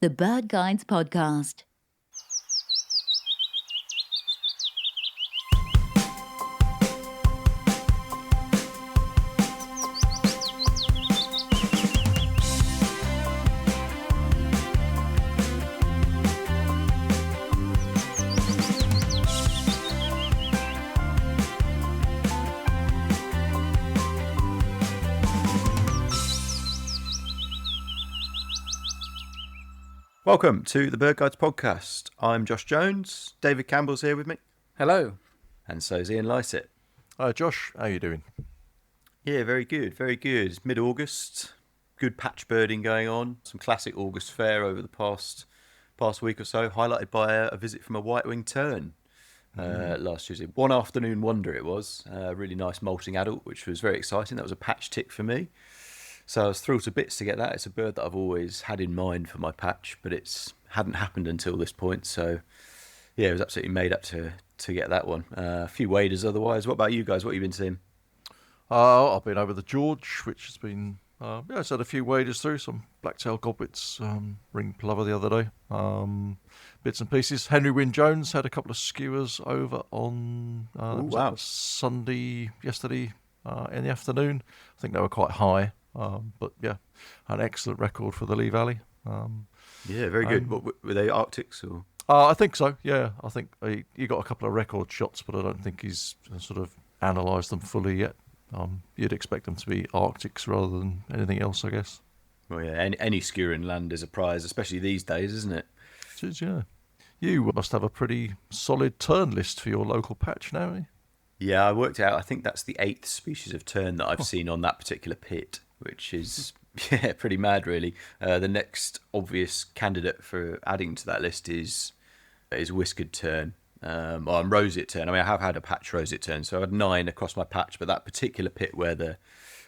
The BirdGuides Podcast. Welcome to the BirdGuides Podcast. I'm Josh Jones. David Campbell's here with me. Hello. And so is Ian Lycett. Hi Josh, how you doing? Yeah, very good, very good. It's mid-August, good patch birding going on. Some classic August fare over the past week or so, highlighted by a visit from a white-winged tern last Tuesday. One afternoon wonder it was. A really nice molting adult, which was very exciting. That was a patch tick for me. So I was thrilled to bits to get that. It's a bird that I've always had in mind for my patch, but it's hadn't happened until this point. So yeah, it was absolutely made up to get that one. A few waders otherwise. What about you guys? What have you been seeing? I've been over the George, which has been, it's had a few waders through, some black-tailed godwits, ring plover the other day, bits and pieces. Henry Wynne Jones had a couple of skewers over on Sunday, yesterday in the afternoon. I think they were quite high. But yeah, an excellent record for the Lee Valley. Yeah, very good. Were they Arctics or? I think so. Yeah, I think he got a couple of record shots, but I don't think he's sort of analysed them fully yet. You'd expect them to be Arctics rather than anything else, I guess. Well, yeah, any skewer in land is a prize, especially these days, isn't it? It is, yeah. You must have a pretty solid tern list for your local patch now, eh? Yeah, I worked out. I think that's the 8th species of tern that I've seen on that particular pit, which is pretty mad, really. The next obvious candidate for adding to that list is whiskered tern, and roseate tern. I mean, I have had a patch roseate tern, so I had 9 across my patch, but that particular pit where the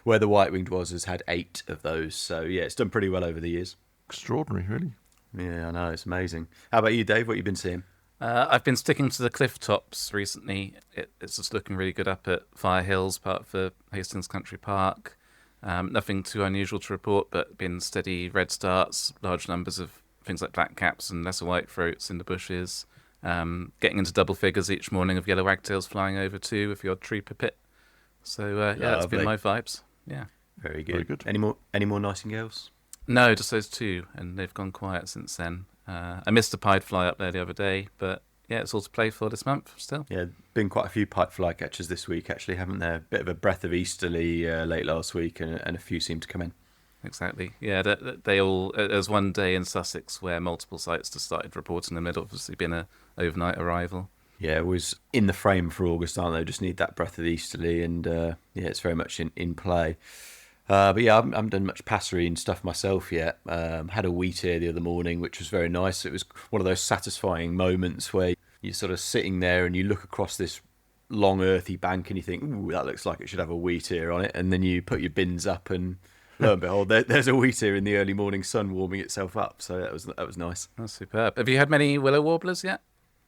white-winged was has had 8 of those. So yeah, it's done pretty well over the years. Extraordinary, really. Yeah, I know, it's amazing. How about you, Dave? What have you been seeing? I've been sticking to the cliff tops recently. It's just looking really good up at Fire Hills, part of the Hastings Country Park. Nothing too unusual to report, but been steady red starts, large numbers of things like blackcaps and lesser whitethroats in the bushes. Getting into double figures each morning of yellow wagtails flying over too, with the odd trooper pit. So that's been my vibes. Yeah, very good. Very good. Any more nightingales? No, just those 2, and they've gone quiet since then. I missed a pied fly up there the other day, but yeah, it's all to play for this month still. Yeah, been quite a few pied fly catchers this week, actually, haven't there? A bit of a breath of easterly late last week, and a few seem to come in. Exactly. Yeah, they all. There's one day in Sussex where multiple sites just started reporting them. It'd obviously been an overnight arrival. Yeah, it was in the frame for August, aren't they? Just need that breath of easterly, and yeah, it's very much in play. But yeah, I haven't done much passerine stuff myself yet. Had a wheat ear the other morning, which was very nice. It was one of those satisfying moments where you're sort of sitting there and you look across this long earthy bank and you think, ooh, that looks like it should have a wheat ear on it. And then you put your bins up and lo and behold, there's a wheat ear in the early morning sun warming itself up. So that was nice. That's superb. Have you had many willow warblers yet?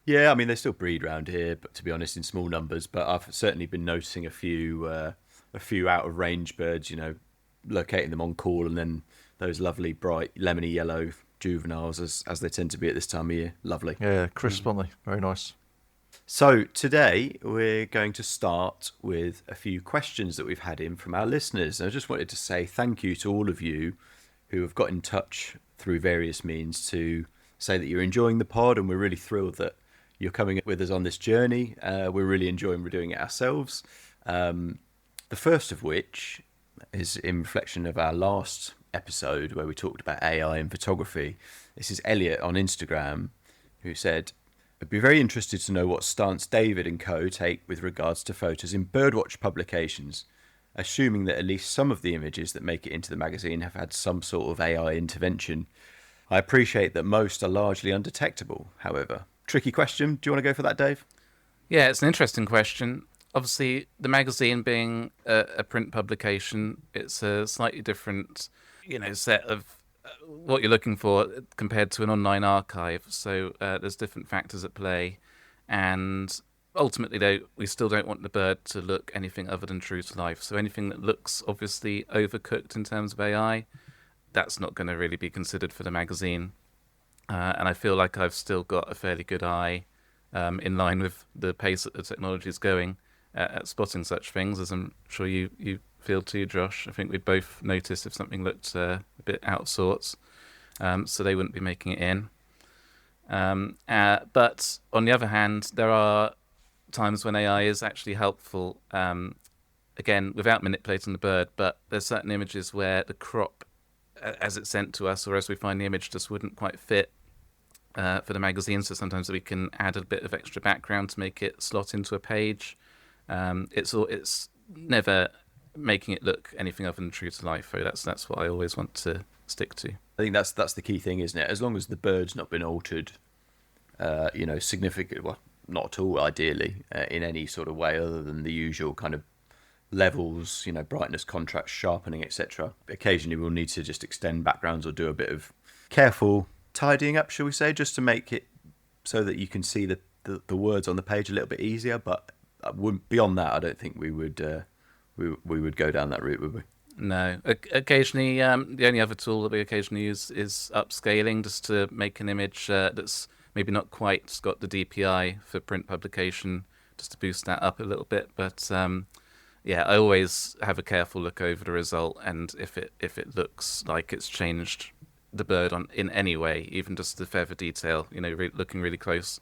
Yeah, I mean, they still breed around here, but to be honest, in small numbers. But I've certainly been noticing a few out of range birds, locating them on call, and then those lovely bright lemony yellow juveniles as they tend to be at this time of year. Lovely. Yeah, crisp, aren't they? Very nice. So today we're going to start with a few questions that we've had in from our listeners. And I just wanted to say thank you to all of you who have got in touch through various means to say that you're enjoying the pod, and we're really thrilled that you're coming with us on this journey. We're really enjoying doing it ourselves. The first of which is in reflection of our last episode where we talked about AI in photography. This is Elliot on Instagram, who said, I'd be very interested to know what stance David and co take with regards to photos in birdwatch publications, assuming that at least some of the images that make it into the magazine have had some sort of AI intervention. I appreciate that most are largely undetectable, however. Tricky question. Do you want to go for that, Dave? Yeah, it's an interesting question. Obviously, the magazine being a print publication, it's a slightly different, set of what you're looking for compared to an online archive. So there's different factors at play, and ultimately, though, we still don't want the bird to look anything other than true to life. So anything that looks obviously overcooked in terms of AI, that's not going to really be considered for the magazine. and I feel like I've still got a fairly good eye, in line with the pace that the technology is going, at spotting such things, as I'm sure you feel too, Josh. I think we'd both notice if something looked a bit out of sorts, so they wouldn't be making it in. But on the other hand, there are times when AI is actually helpful, again, without manipulating the bird, but there's certain images where the crop, as it's sent to us or as we find the image, just wouldn't quite fit for the magazine. So sometimes we can add a bit of extra background to make it slot into a page. It's never making it look anything other than true to life, though. That's what I always want to stick to. I think that's the key thing, isn't it? As long as the bird's not been altered, significant, well, not at all, ideally, in any sort of way other than the usual kind of levels, brightness, contrast, sharpening, etc. Occasionally we'll need to just extend backgrounds or do a bit of careful tidying up, shall we say, just to make it so that you can see the words on the page a little bit easier. But beyond that, I don't think we would go down that route, would we? No. Occasionally, the only other tool that we occasionally use is upscaling, just to make an image that's maybe not quite got the DPI for print publication, just to boost that up a little bit. But I always have a careful look over the result, and if it looks like it's changed the bird in any way, even just the feather detail, looking really close,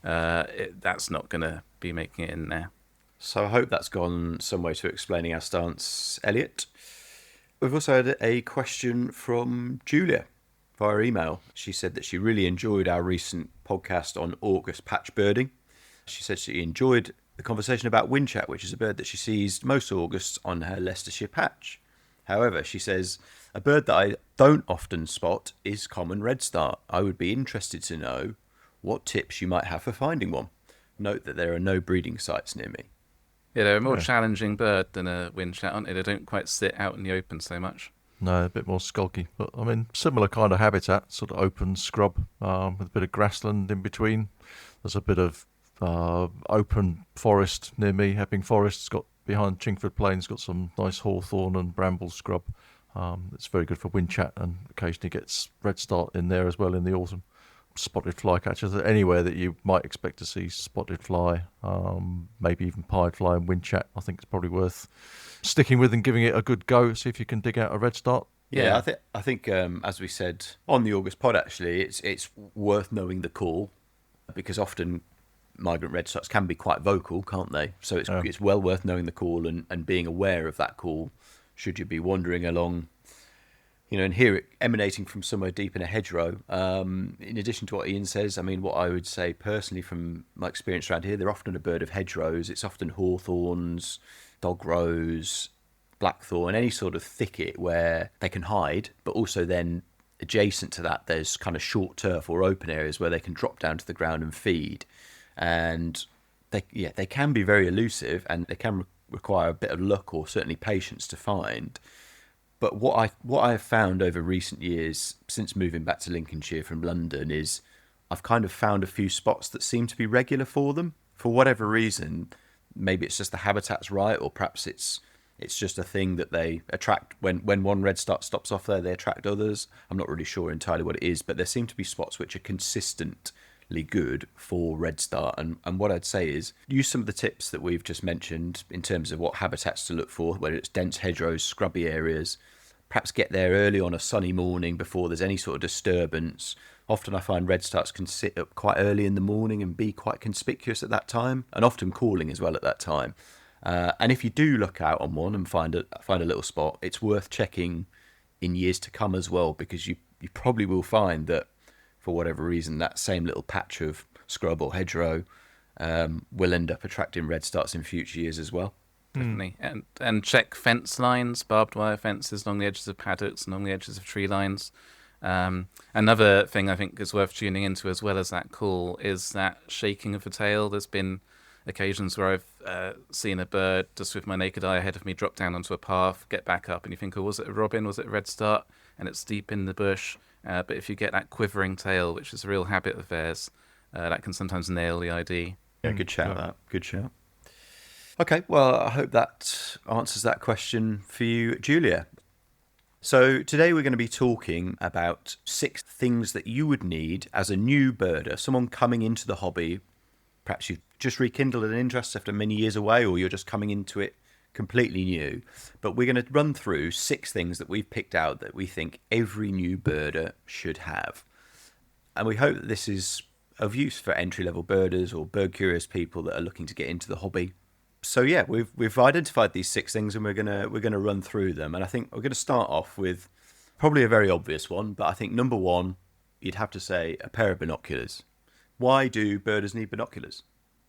that's not going to be making it in there. So I hope that's gone some way to explaining our stance, Elliot. We've also had a question from Julia via email. She said that she really enjoyed our recent podcast on August patch birding. She said she enjoyed the conversation about windchat, which is a bird that she sees most Augusts on her Leicestershire patch. However, she says, a bird that I don't often spot is common redstart. I would be interested to know what tips you might have for finding one. Note that there are no breeding sites near me. Yeah, they're a more challenging bird than a windchat, aren't they? They don't quite sit out in the open so much. No, a bit more skulky. But, I mean, similar kind of habitat, sort of open scrub with a bit of grassland in between. There's a bit of open forest near me. Epping Forest's got, behind Chingford Plains, got some nice hawthorn and bramble scrub. It's very good for windchat, and occasionally gets redstart in there as well in the autumn. Spotted flycatchers, anywhere that you might expect to see spotted fly, maybe even pied fly and windchat, I think it's probably worth sticking with and giving it a good go. See if you can dig out a redstart. Yeah, I think as we said on the August pod, actually, it's worth knowing the call, because often migrant redstarts can be quite vocal, can't they? So it's well worth knowing the call and being aware of that call should you be wandering along, and hear it emanating from somewhere deep in a hedgerow. In addition to what Ian says, I mean, what I would say personally from my experience around here, they're often a bird of hedgerows. It's often hawthorns, dog rose, blackthorn, any sort of thicket where they can hide, but also then adjacent to that, there's kind of short turf or open areas where they can drop down to the ground and feed. And they can be very elusive, and they can require a bit of luck or certainly patience to find. But what I have found over recent years, since moving back to Lincolnshire from London, is I've kind of found a few spots that seem to be regular for them. For whatever reason, maybe it's just the habitat's right, or perhaps it's just a thing that they attract. When one redstart stops off there, they attract others. I'm not really sure entirely what it is, but there seem to be spots which are consistently good for redstart. And what I'd say is use some of the tips that we've just mentioned in terms of what habitats to look for, whether it's dense hedgerows, scrubby areas. Perhaps get there early on a sunny morning before there's any sort of disturbance. Often I find redstarts can sit up quite early in the morning and be quite conspicuous at that time, and often calling as well at that time. And if you do look out on one and find a little spot, it's worth checking in years to come as well, because you probably will find that for whatever reason that same little patch of scrub or hedgerow will end up attracting redstarts in future years as well. Definitely. And check fence lines, barbed wire fences along the edges of paddocks and along the edges of tree lines. Another thing I think is worth tuning into, as well as that call, is that shaking of the tail. There's been occasions where I've seen a bird just with my naked eye ahead of me drop down onto a path, get back up, and you think, oh, was it a robin? Was it a redstart? And it's deep in the bush. But if you get that quivering tail, which is a real habit of theirs, that can sometimes nail the ID. Yeah, good shout. That good shout. Okay, well, I hope that answers that question for you, Julia. So today we're going to be talking about 6 things that you would need as a new birder, someone coming into the hobby. Perhaps you've just rekindled an interest after many years away, or you're just coming into it completely new. But we're going to run through 6 things that we've picked out that we think every new birder should have. And we hope that this is of use for entry-level birders or bird-curious people that are looking to get into the hobby. So yeah, we've identified these 6 things, and we're gonna run through them. And I think we're gonna start off with probably a very obvious one, but I think number 1, you'd have to say a pair of binoculars. Why do birders need binoculars?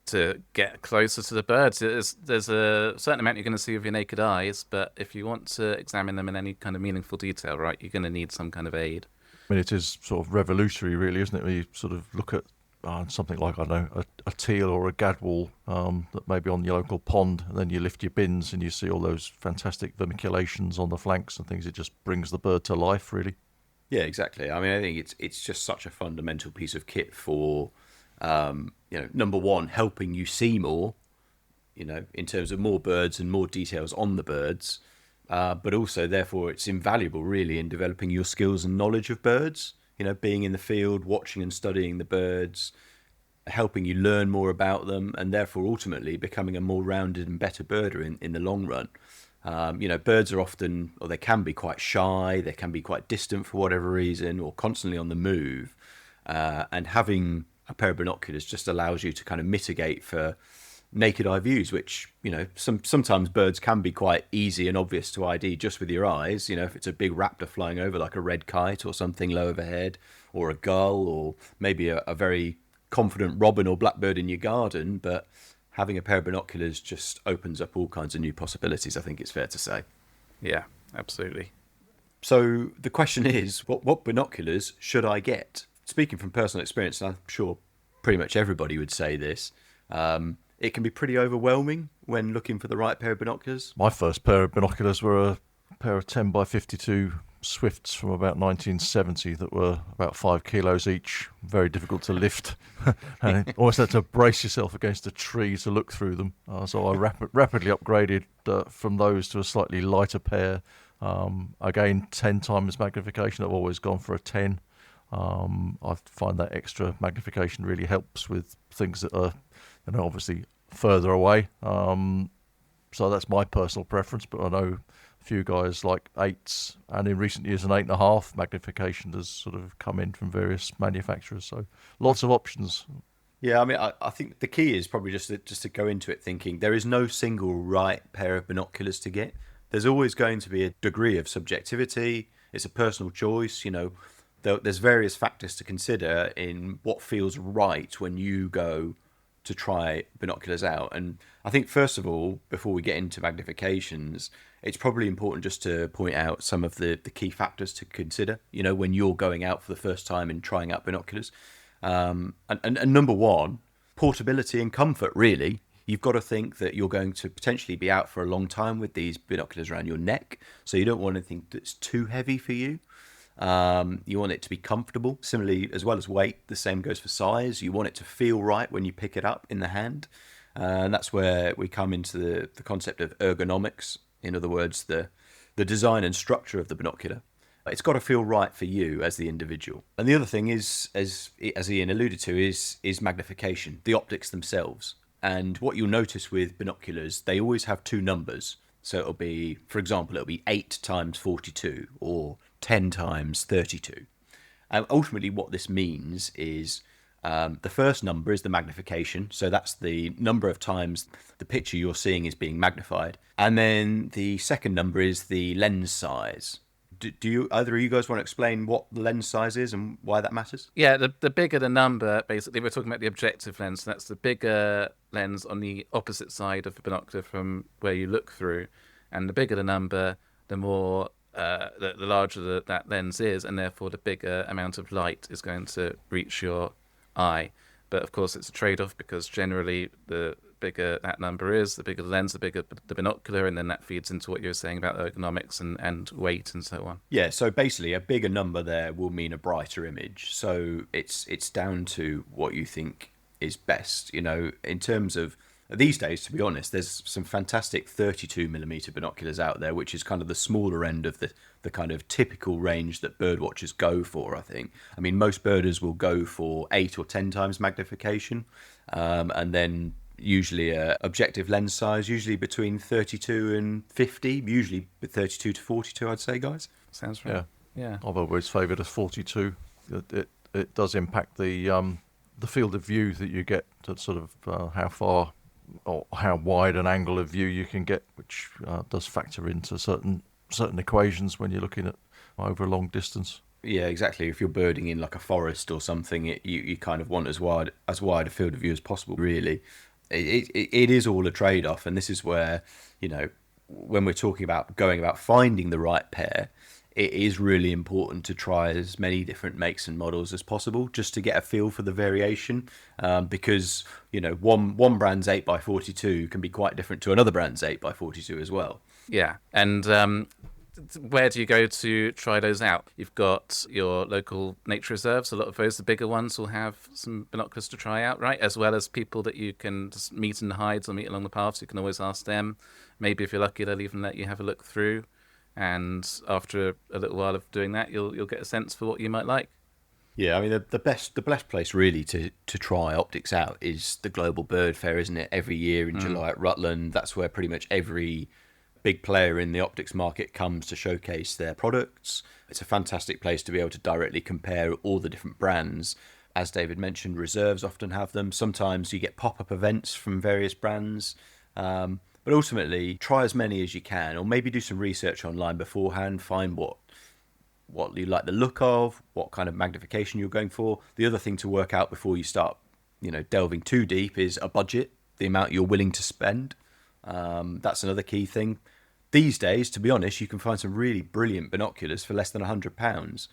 To get closer to the birds. There's a certain amount you're going to see with your naked eyes, but if you want to examine them in any kind of meaningful detail, right, you're going to need some kind of aid. I mean, it is sort of revolutionary, really, isn't it? When you sort of look at something like, I don't know, a teal or a gadwall that may be on your local pond, and then you lift your bins and you see all those fantastic vermiculations on the flanks and things. It just brings the bird to life, really. Yeah, exactly. I mean, I think it's just such a fundamental piece of kit for, number 1, helping you see more, in terms of more birds and more details on the birds. But also, therefore, it's invaluable, really, in developing your skills and knowledge of birds. Being in the field, watching and studying the birds, helping you learn more about them, and therefore, ultimately, becoming a more rounded and better birder in the long run. Birds are often, or they can be quite shy, they can be quite distant for whatever reason, or constantly on the move. And having a pair of binoculars just allows you to kind of mitigate for naked eye views, which sometimes birds can be quite easy and obvious to ID just with your eyes. If it's a big raptor flying over, like a red kite or something low overhead, or a gull, or maybe a very confident robin or blackbird in your garden. But having a pair of binoculars just opens up all kinds of new possibilities, I think it's fair to say. Yeah, absolutely. So the question is, what binoculars should I get? Speaking from personal experience, and I'm sure pretty much everybody would say this, it can be pretty overwhelming when looking for the right pair of binoculars. My first pair of binoculars were a pair of 10 by 52 Swifts from about 1970 that were about 5 kilos each, very difficult to lift, and you almost had to brace yourself against a tree to look through them. So I rapidly upgraded from those to a slightly lighter pair. Again, 10 times magnification. I've always gone for a 10. I find that extra magnification really helps with things that are, obviously further away. So that's my personal preference, but I know a few guys like 8s, and in recent years an 8.5 magnification has sort of come in from various manufacturers. So lots of options. Yeah, I mean, I think the key is probably just to go into it thinking there is no single right pair of binoculars to get. There's always going to be a degree of subjectivity. It's a personal choice, There's various factors to consider in what feels right when you go to try binoculars out. And I think, first of all, before we get into magnifications, it's probably important just to point out some of the key factors to consider, when you're going out for the first time and trying out binoculars. And number 1, portability and comfort, really. You've got to think that you're going to potentially be out for a long time with these binoculars around your neck, so you don't want anything that's too heavy for you. You want it to be comfortable. Similarly, as well as weight, the same goes for size. You want it to feel right when you pick it up in the hand. And that's where we come into the concept of ergonomics. In other words, the design and structure of the binocular. It's got to feel right for you as the individual. And the other thing is, as Ian alluded to, is magnification, the optics themselves. And what you'll notice with binoculars, they always have 2 numbers. So it'll be, for example, it'll be 8 times 42 or 10 times 32. And ultimately what this means is the first number is the magnification. So that's the number of times the picture you're seeing is being magnified. And then the second number is the lens size. Do you either of you guys want to explain what the lens size is and why that matters? Yeah, the bigger the number, basically, we're talking about the objective lens. So that's the bigger lens on the opposite side of the binocular from where you look through. And the bigger the number, the more, the larger that lens is, and therefore the bigger amount of light is going to reach your eye. But of course, it's a trade-off, because generally the bigger that number is, the bigger the lens, the bigger the binocular, and then that feeds into what you were saying about ergonomics and weight and so on. Yeah, so basically a bigger number there will mean a brighter image. So it's down to what you think is best. In terms of These days, to be honest, there's some fantastic 32mm binoculars out there, which is kind of the smaller end of the kind of typical range that birdwatchers go for, I think. I mean, most birders will go for 8 or 10 times magnification, and then usually a objective lens size, usually between 32 and 50, usually 32 to 42, I'd say, guys. Sounds right. Yeah. I've always favoured a 42. It does impact the field of view that you get, to sort of how far or how wide an angle of view you can get, which does factor into certain equations when you're looking at over a long distance. Yeah, exactly. If you're birding in like a forest or something, you kind of want as wide a field of view as possible, really. It is all a trade-off, and this is where, when we're talking about going about finding the right pair, it is really important to try as many different makes and models as possible, just to get a feel for the variation, because one brand's 8x42 can be quite different to another brand's 8x42 as well. Yeah, and where do you go to try those out? You've got your local nature reserves. A lot of those, the bigger ones, will have some binoculars to try out, right? As well as people that you can just meet in the hides or meet along the paths. You can always ask them. Maybe if you're lucky, they'll even let you have a look through. And after a little while of doing that, you'll get a sense for what you might like. Yeah, I mean, the best place really to try optics out is the Global Bird Fair, isn't it? Every year in July at Rutland. That's where pretty much every big player in the optics market comes to showcase their products. It's a fantastic place to be able to directly compare all the different brands. As David mentioned, reserves often have them. Sometimes you get pop-up events from various brands. But ultimately, try as many as you can, or maybe do some research online beforehand, find what you like the look of, what kind of magnification you're going for. The other thing to work out before you start, delving too deep is a budget, the amount you're willing to spend. That's another key thing. These days, to be honest, you can find some really brilliant binoculars for less than £100,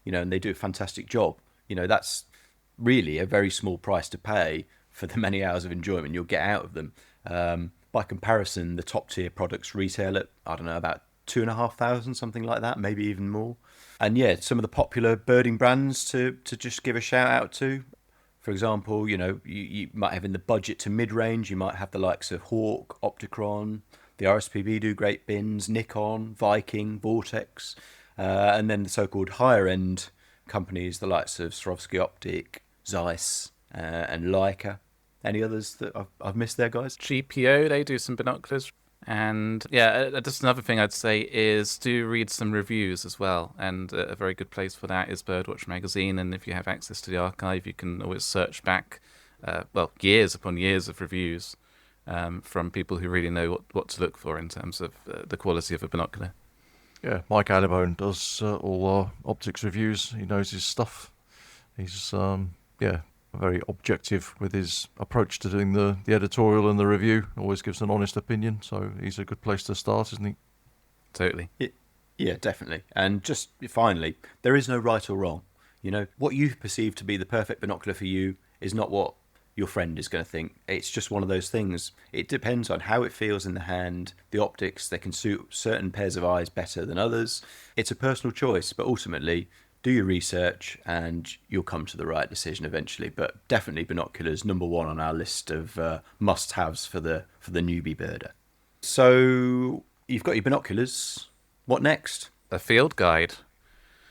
and they do a fantastic job. That's really a very small price to pay for the many hours of enjoyment you'll get out of them. By comparison, the top tier products retail at, I don't know, about 2,500, something like that, maybe even more. And yeah, some of the popular birding brands to just give a shout out to. For example, you might have in the budget to mid-range, you might have the likes of Hawk, Opticron, the RSPB do great bins, Nikon, Viking, Vortex, and then the so-called higher-end companies, the likes of Swarovski Optic, Zeiss, and Leica. Any others that I've missed there, guys? GPO, they do some binoculars. And yeah, just another thing I'd say is do read some reviews as well. And a very good place for that is Birdwatch magazine. And if you have access to the archive, you can always search back, years upon years of reviews from people who really know what to look for in terms of the quality of a binocular. Yeah, Mike Allibone does all our optics reviews. He knows his stuff. He's, very objective with his approach to doing the editorial and the review. Always gives an honest opinion, so he's a good place to start, isn't he? Totally. Yeah, definitely. And just finally, there is no right or wrong. What you perceive to be the perfect binocular for you is not what your friend is going to think. It's just one of those things. It depends on how it feels in the hand, the optics. They can suit certain pairs of eyes better than others. It's a personal choice, but ultimately, do your research and you'll come to the right decision eventually. But definitely binoculars, number one on our list of must-haves for the newbie birder. So you've got your binoculars. What next? A field guide.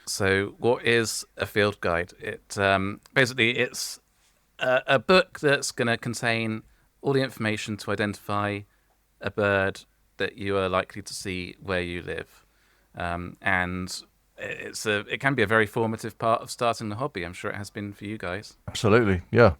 So what is a field guide? It basically it's a book that's going to contain all the information to identify a bird that you are likely to see where you live, and it can be a very formative part of starting the hobby. I'm sure it has been for you guys. Absolutely, yeah.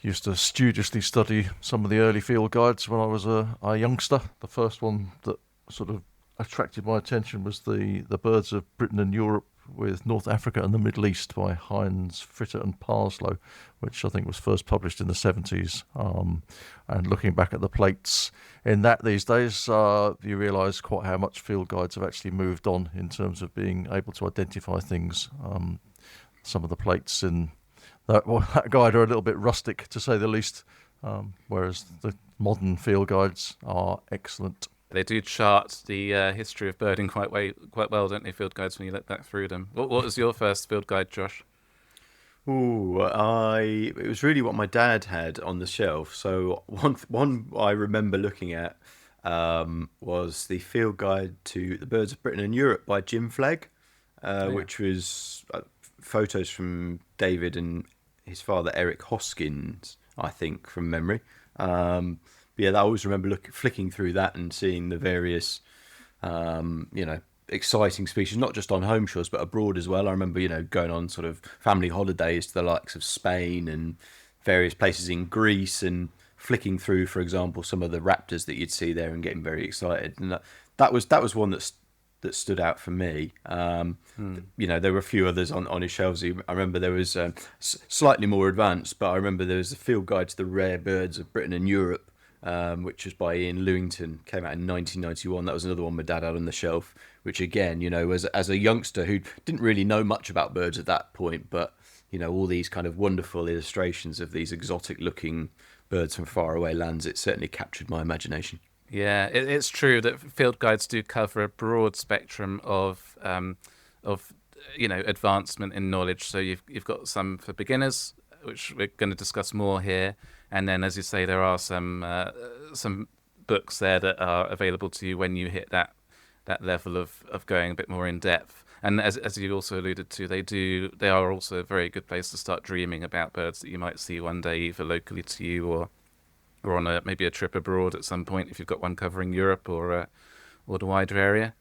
Used to studiously study some of the early field guides when I was a youngster. The first one that sort of attracted my attention was the Birds of Britain and Europe with North Africa and the Middle East by Heinz, Fritter and Parslow, which I think was first published in the 70s. And looking back at the plates in that these days, you realise quite how much field guides have actually moved on in terms of being able to identify things. Some of the plates in that guide are a little bit rustic, to say the least, whereas the modern field guides are excellent. They do chart the history of birding quite well, don't they, field guides, when you look back through them? What was your first field guide, Josh? It was really what my dad had on the shelf. So one I remember looking at was the Field Guide to the Birds of Britain and Europe by Jim Flegg, which was photos from David and his father Eric Hoskins, I think, from memory. But yeah, I always remember flicking through that and seeing the various, exciting species, not just on home shores but abroad as well. I remember, going on sort of family holidays to the likes of Spain and various places in Greece and flicking through, for example, some of the raptors that you'd see there and getting very excited. And that was one that stood out for me. There were a few others on his shelves. I remember there was slightly more advanced, but I remember there was a Field Guide to the Rare Birds of Britain and Europe, which was by Ian Lewington, came out in 1991. That was another one my dad had on the shelf, which again, as a youngster who didn't really know much about birds at that point, but, all these kind of wonderful illustrations of these exotic looking birds from faraway lands, it certainly captured my imagination. Yeah, it's true that field guides do cover a broad spectrum of advancement in knowledge. So you've got some for beginners, which we're going to discuss more here, and then, as you say, there are some books there that are available to you when you hit that level of going a bit more in depth. And as you also alluded to, they are also a very good place to start dreaming about birds that you might see one day, either locally to you or on maybe a trip abroad at some point, if you've got one covering Europe or the wider area.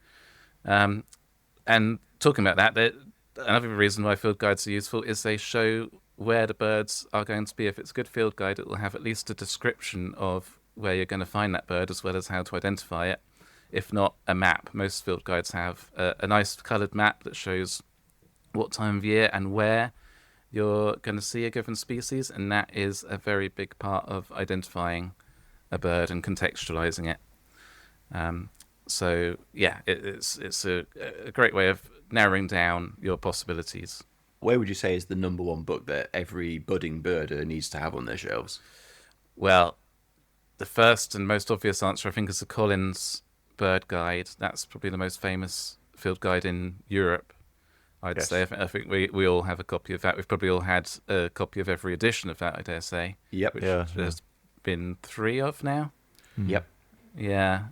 And talking about that, another reason why field guides are useful is they show where the birds are going to be. If it's a good field guide, it will have at least a description of where you're going to find that bird, as well as how to identify it. If not, a map. Most field guides have a nice coloured map that shows what time of year and where you're going to see a given species, and that is a very big part of identifying a bird and contextualising it. It's a great way of narrowing down your possibilities. Where would you say is the number one book that every budding birder needs to have on their shelves? Well, the first and most obvious answer, I think, is the Collins Bird Guide. That's probably the most famous field guide in Europe, I'd say. I think we all have a copy of that. We've probably all had a copy of every edition of that, I dare say. Yep. Which there's been 3 of now. Yep. Yeah.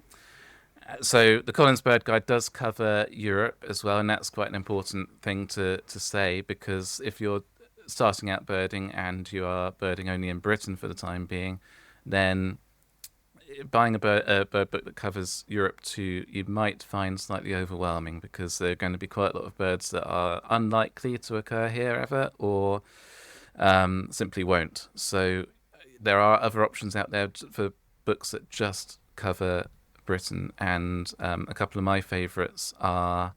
So the Collins Bird Guide does cover Europe as well, and that's quite an important thing to say, because if you're starting out birding and you are birding only in Britain for the time being, then buying a bird book that covers Europe too, you might find slightly overwhelming, because there are going to be quite a lot of birds that are unlikely to occur here ever, or simply won't. So there are other options out there for books that just cover Britain, and a couple of my favourites are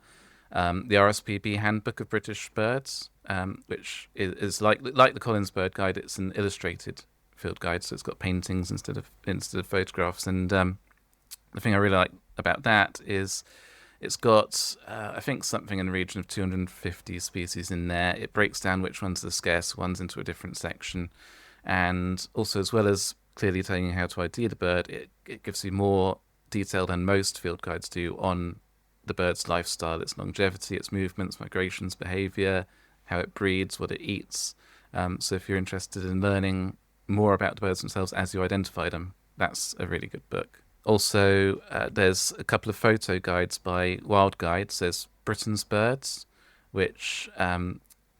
the RSPB Handbook of British Birds, which is like the Collins Bird Guide. It's an illustrated field guide, so it's got paintings instead of photographs. And the thing I really like about that is it's got I think something in the region of 250 species in there. It breaks down which ones are the scarce ones into a different section, and also, as well as clearly telling you how to ID the bird, it gives you more detail than most field guides do on the bird's lifestyle, its longevity, its movements, migrations, behaviour, how it breeds, what it eats. So if you're interested in learning more about the birds themselves as you identify them, that's a really good book. Also, there's a couple of photo guides by Wild Guides. There's Britain's Birds, which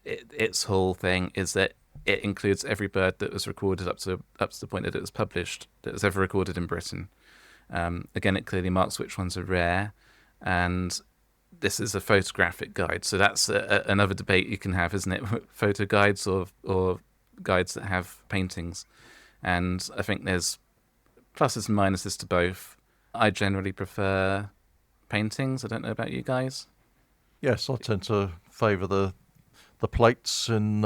its whole thing is that it includes every bird that was recorded up to the point that it was published, that was ever recorded in Britain. Again, it clearly marks which ones are rare, and this is a photographic guide. So that's another debate you can have, isn't it? Photo guides or guides that have paintings. And I think there's pluses and minuses to both. I generally prefer paintings. I don't know about you guys. Yes, I tend to favour the plates and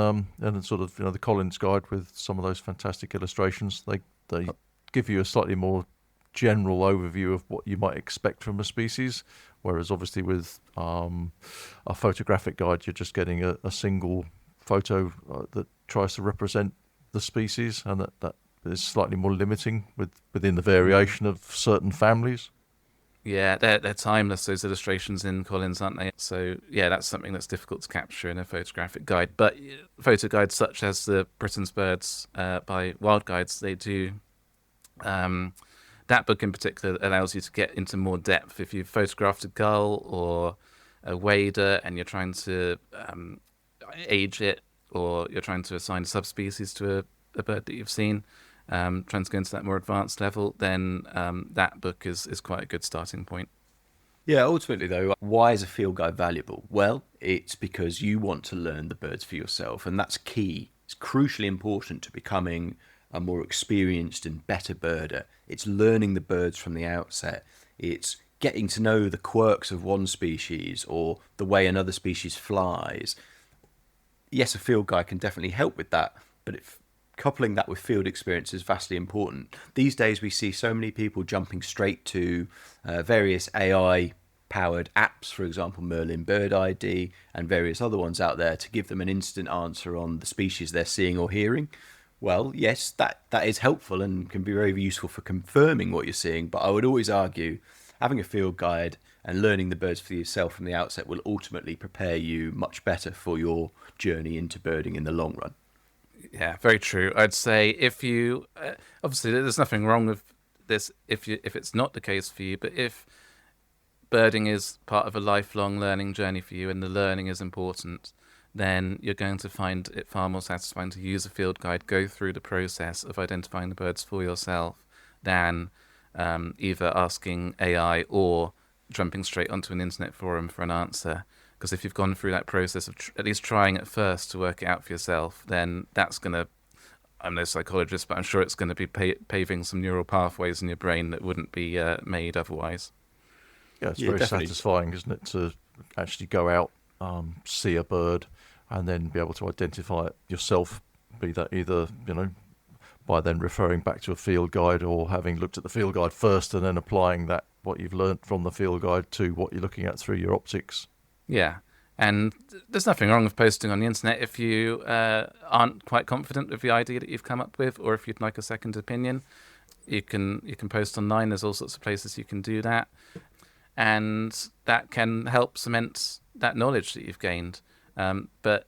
sort of the Collins Guide with some of those fantastic illustrations. They give you a slightly more general overview of what you might expect from a species, whereas obviously with a photographic guide, you're just getting a single photo that tries to represent the species, and that is slightly more limiting within the variation of certain families. Yeah, they're timeless, those illustrations in Collins, aren't they? So, yeah, that's something that's difficult to capture in a photographic guide. But photo guides such as the Britain's Birds by Wild Guides, they do. That book in particular allows you to get into more depth. If you've photographed a gull or a wader and you're trying to age it, or you're trying to assign a subspecies to a bird that you've seen, trying to go into that more advanced level, then that book is quite a good starting point. Yeah, ultimately though, why is a field guide valuable? Well, it's because you want to learn the birds for yourself, and that's key. It's crucially important to becoming a more experienced and better birder. It's learning the birds from the outset. It's getting to know the quirks of one species or the way another species flies. Yes, a field guide can definitely help with that, but coupling that with field experience is vastly important. These days we see so many people jumping straight to various AI-powered apps, for example, Merlin Bird ID and various other ones out there, to give them an instant answer on the species they're seeing or hearing. Well, yes, that is helpful and can be very useful for confirming what you're seeing, but I would always argue having a field guide and learning the birds for yourself from the outset will ultimately prepare you much better for your journey into birding in the long run. Yeah, very true. I'd say if you obviously there's nothing wrong with this if it's not the case for you, but if birding is part of a lifelong learning journey for you and the learning is important, then you're going to find it far more satisfying to use a field guide, go through the process of identifying the birds for yourself, than either asking AI or jumping straight onto an internet forum for an answer. Because if you've gone through that process of at least trying at first to work it out for yourself, then that's going to, I'm no psychologist, but I'm sure it's going to be paving some neural pathways in your brain that wouldn't be made otherwise. Yeah, it's very definitely satisfying, isn't it, to actually go out, see a bird, and then be able to identify it yourself, be that either, by then referring back to a field guide or having looked at the field guide first and then applying that, what you've learnt from the field guide, to what you're looking at through your optics. Yeah, and there's nothing wrong with posting on the internet if you aren't quite confident with the idea that you've come up with, or if you'd like a second opinion. You can post online. There's all sorts of places you can do that, and that can help cement that knowledge that you've gained. But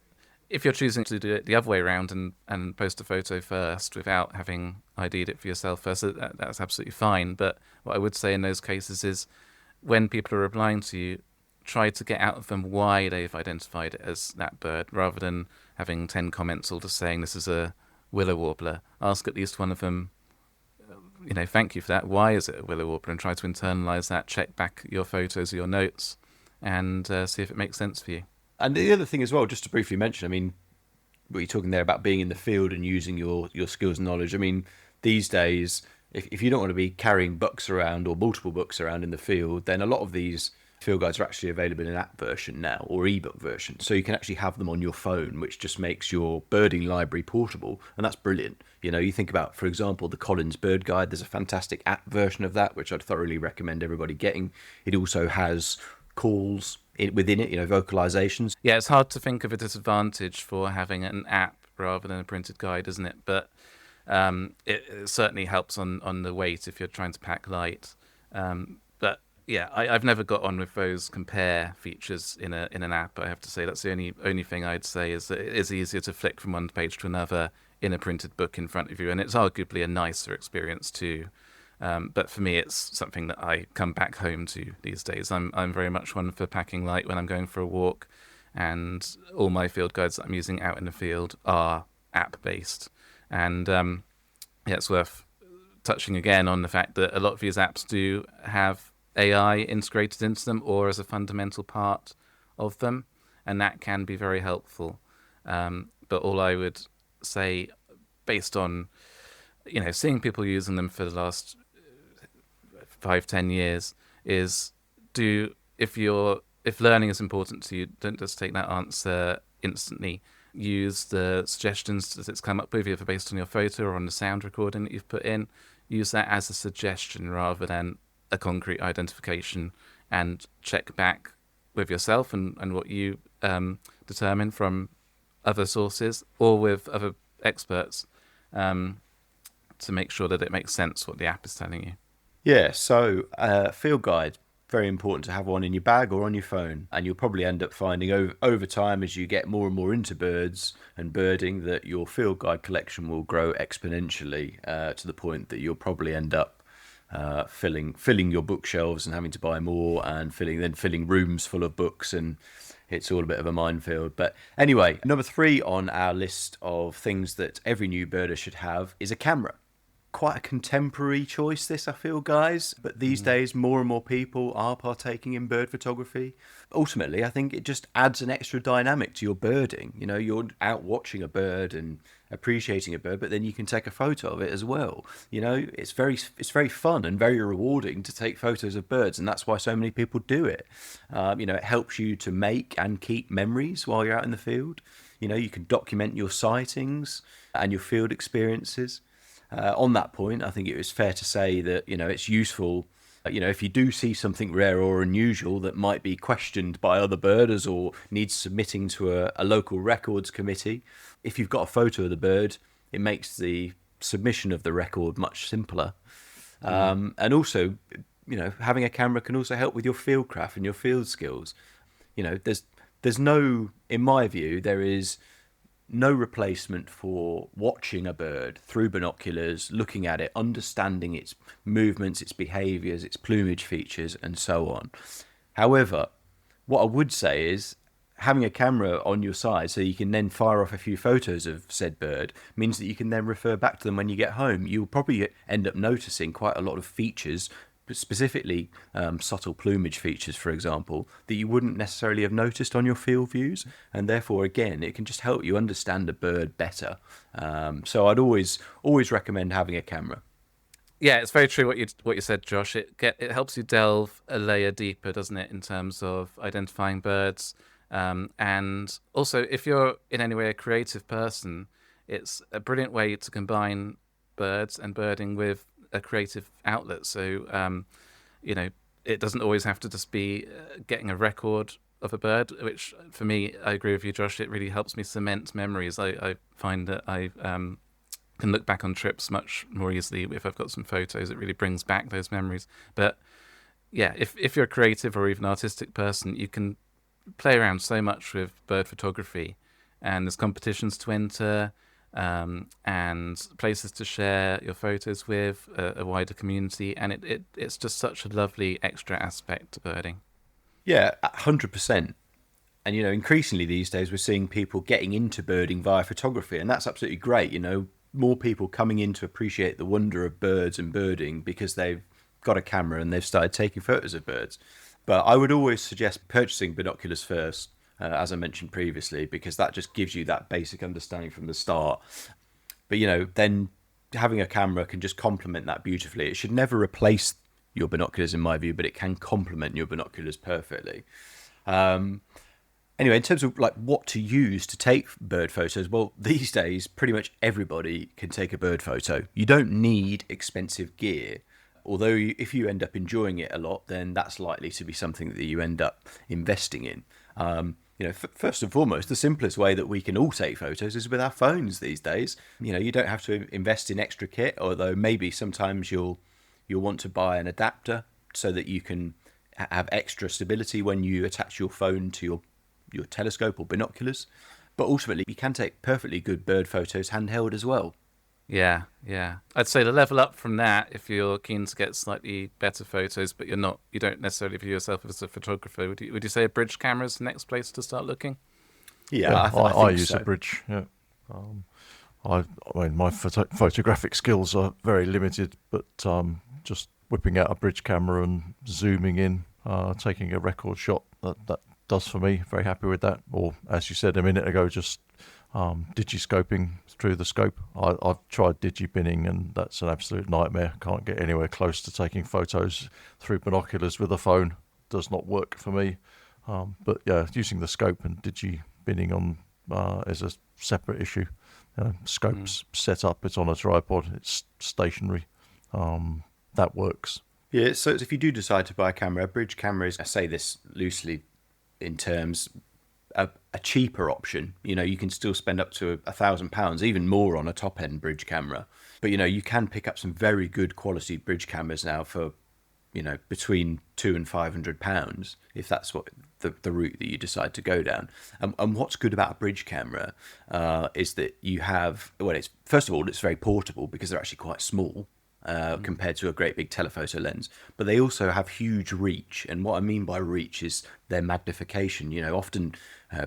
if you're choosing to do it the other way around and post a photo first without having ID'd it for yourself first, that's absolutely fine. But what I would say in those cases is, when people are replying to you, try to get out of them why they've identified it as that bird, rather than having 10 comments all just saying this is a willow warbler. Ask at least one of them, thank you for that. Why is it a willow warbler? And try to internalize that, check back your photos or your notes, and see if it makes sense for you. And the other thing as well, just to briefly mention, what you're talking there about being in the field and using your skills and knowledge. These days, if you don't want to be carrying books around or multiple books around in the field, then a lot of these field guides are actually available in app version now, or ebook version, so you can actually have them on your phone, which just makes your birding library portable, and that's brilliant. You think about, for example, the Collins Bird Guide. There's a fantastic app version of that, which I'd thoroughly recommend everybody getting. It also has calls within it, vocalizations. Yeah, it's hard to think of a disadvantage for having an app rather than a printed guide, isn't it? But it certainly helps on the weight if you're trying to pack light. But yeah, I've never got on with those compare features in an app. I have to say that's the only thing I'd say is that it is easier to flick from one page to another in a printed book in front of you, and it's arguably a nicer experience too. But for me, it's something that I come back home to these days. I'm very much one for packing light when I'm going for a walk, and all my field guides that I'm using out in the field are app based. And it's worth touching again on the fact that a lot of these apps do have AI integrated into them or as a fundamental part of them, and that can be very helpful. But all I would say, based on seeing people using them for the last 5-10 years, is if learning is important to you, don't just take that answer instantly. Use the suggestions that it's come up with, either based on your photo or on the sound recording that you've put in. Use that as a suggestion rather than a concrete identification, and check back with yourself and what you determine from other sources or with other experts to make sure that it makes sense what the app is telling you. Yeah, so field guide, very important to have one in your bag or on your phone. And you'll probably end up finding over time, as you get more and more into birds and birding, that your field guide collection will grow exponentially to the point that you'll probably end up filling your bookshelves and having to buy more, and filling rooms full of books, and it's all a bit of a minefield. But anyway, number 3 on our list of things that every new birder should have is a camera. Quite a contemporary choice, this, I feel, guys. But these days, more and more people are partaking in bird photography. Ultimately, I think it just adds an extra dynamic to your birding. You know, you're out watching a bird and appreciating a bird, but then you can take a photo of it as well. You know, it's very fun and very rewarding to take photos of birds, and that's why so many people do it. You know, it helps you to make and keep memories while you're out in the field. You know, you can document your sightings and your field experiences. On that point, I think it was fair to say that, you know, it's useful, you know, if you do see something rare or unusual that might be questioned by other birders or needs submitting to a local records committee, if you've got a photo of the bird, it makes the submission of the record much simpler. And also, you know, having a camera can also help with your field craft and your field skills. You know, there's no, in my view, there is no replacement for watching a bird through binoculars, looking at it, understanding its movements, its behaviours, its plumage features, and so on. However, what I would say is having a camera on your side so you can then fire off a few photos of said bird means that you can then refer back to them when you get home. You'll probably end up noticing quite a lot of features, specifically subtle plumage features, for example, that you wouldn't necessarily have noticed on your field views, and therefore, again, it can just help you understand a bird better. So I'd always recommend having a camera. Yeah, it's very true what you said, Josh. It helps you delve a layer deeper, doesn't it, in terms of identifying birds, and also if you're in any way a creative person, it's a brilliant way to combine birds and birding with a creative outlet. So you know, it doesn't always have to just be getting a record of a bird, which for me, I agree with you, Josh, it really helps me cement memories. I find that I can look back on trips much more easily if I've got some photos. It really brings back those memories. But yeah, if you're a creative or even artistic person, you can play around so much with bird photography, and there's competitions to enter, and places to share your photos with a wider community, and it's just such a lovely extra aspect to birding. Yeah, 100%. And, you know, increasingly these days we're seeing people getting into birding via photography, and that's absolutely great. You know, more people coming in to appreciate the wonder of birds and birding because they've got a camera and they've started taking photos of birds. But I would always suggest purchasing binoculars first, as I mentioned previously, because that just gives you that basic understanding from the start. But, you know, then having a camera can just complement that beautifully. It should never replace your binoculars, in my view, but it can complement your binoculars perfectly. Anyway, in terms of like what to use to take bird photos, well, these days, pretty much everybody can take a bird photo. You don't need expensive gear. Although if you end up enjoying it a lot, then that's likely to be something that you end up investing in. You know, first and foremost, the simplest way that we can all take photos is with our phones these days. You know, you don't have to invest in extra kit, although maybe sometimes you'll want to buy an adapter so that you can have extra stability when you attach your phone to your telescope or binoculars. But ultimately, you can take perfectly good bird photos handheld as well. Yeah. I'd say the level up from that, if you're keen to get slightly better photos, but you don't necessarily view yourself as a photographer, would you say a bridge camera is the next place to start looking? Yeah, I think use so. a bridge. Yeah, I mean my photographic skills are very limited, but just whipping out a bridge camera and zooming in, taking a record shot, that does for me. Very happy with that. Or as you said a minute ago, just digiscoping through the scope. I've tried digibinning, and that's an absolute nightmare. Can't get anywhere close to taking photos through binoculars with a phone. Does not work for me. But yeah, using the scope and digibinning on is a separate issue. Scope's set up, it's on a tripod, it's stationary. That works. Yeah, so if you do decide to buy a camera, a bridge camera is, I say this loosely in terms, a cheaper option. You know, you can still spend up to £1,000, even more on a top-end bridge camera. But, you know, you can pick up some very good quality bridge cameras now for between £200 and £500 if that's what the route that you decide to go down. And what's good about a bridge camera is that you have, it's first of all, it's very portable because they're actually quite small compared to a great big telephoto lens, but they also have huge reach. And what I mean by reach is their magnification. Often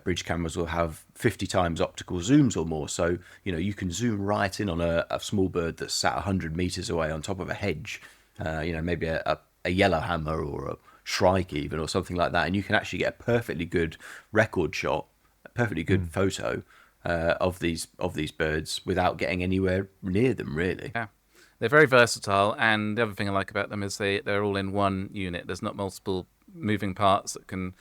bridge cameras will have 50 times optical zooms or more, so you can zoom right in on a small bird that's sat 100 meters away on top of a hedge, maybe a yellowhammer or a shrike even, or something like that, and you can actually get a perfectly good record shot, a perfectly good photo of these birds without getting anywhere near them, really. Yeah. They're very versatile, and the other thing I like about them is they're all in one unit. There's not multiple moving parts that can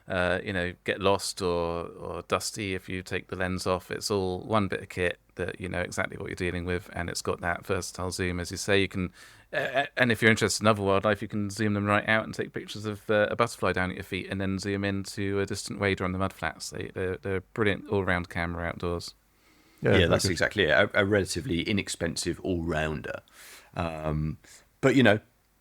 get lost or dusty if you take the lens off. It's all one bit of kit that you know exactly what you're dealing with, and it's got that versatile zoom, as you say. You can, and if you're interested in other wildlife, you can zoom them right out and take pictures of a butterfly down at your feet, and then zoom into a distant wader on the mudflats. They're a brilliant all-round camera outdoors. Yeah, that's exactly it. A relatively inexpensive all-rounder. But,